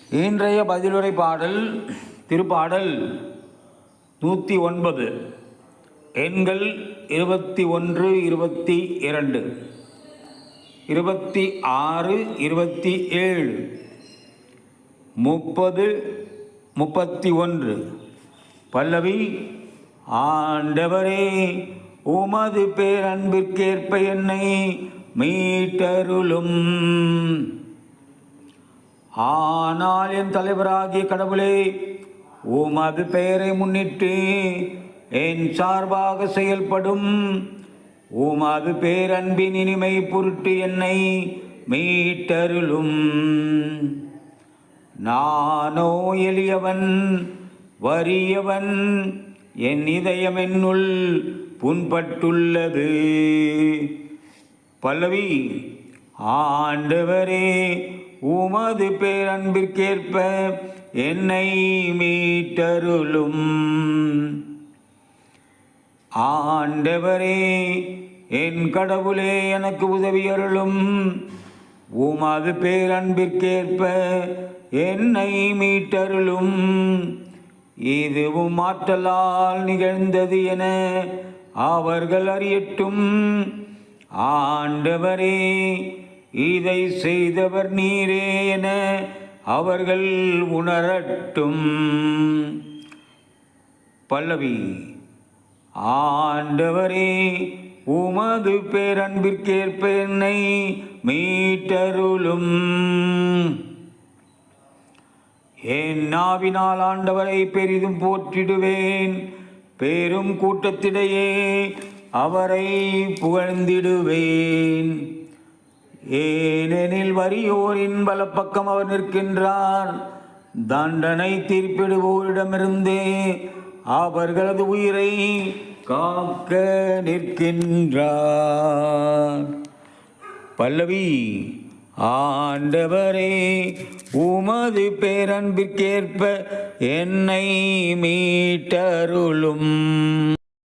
இன்றைய பதிலுரை பாடல் திருப்பாடல் 109 எண்கள் 21, 22, 26, 27, 30, 31. பல்லவி. ஆண்டவரே, உமது பேரன்பிற்கேற்ப என்னை மீட்டருளும். ஆனால் என் தலைவராகிய கடவுளே, உமது பெயரை முன்னிட்டு என் சார்பாக செயல்படும் உமது பேரன்பின் இனிமை பொருட்டு என்னை மீட்டருளும். நானோ எளியவன், வறியவன், என் இதயம் என்னுள் புண்பட்டுள்ளது. பல்லவி. ஆண்டவரே, உமது பேரன்பிற்கேற்ப என்னை மீட்டருளும். ஆண்டவரே, என் கடவுளே, எனக்கு உதவி அருளும். உமது பேரன்பிற்கேற்ப என்னை மீட்டருளும். இதுவும் ஆற்றலால் நிகழ்ந்தது என அவர்கள் அறியட்டும். ஆண்டவரே, இதை செய்தவர் நீரே என அவர்கள் உணரட்டும். பல்லவி. ஆண்டவரே, உமது பேரன்பிற்கேற்ப என்னை மீட்டருளும். என் நாவினால் ஆண்டவரை பெரிதும் போற்றிடுவேன். பெரும் கூட்டத்திடையே அவரை புகழ்ந்திடுவேன். ஏனெனில் வறியோரின் வலப்பக்கம் அவர் நிற்கின்றார். தண்டனை தீர்ப்பிடுவோரிடமிருந்தே அவர்களது உயிரை காக்க நிற்கின்றார். பல்லவி. ஆண்டவரே, உமது பேரன்பிற்கேற்ப என்னை மீட்டருளும்.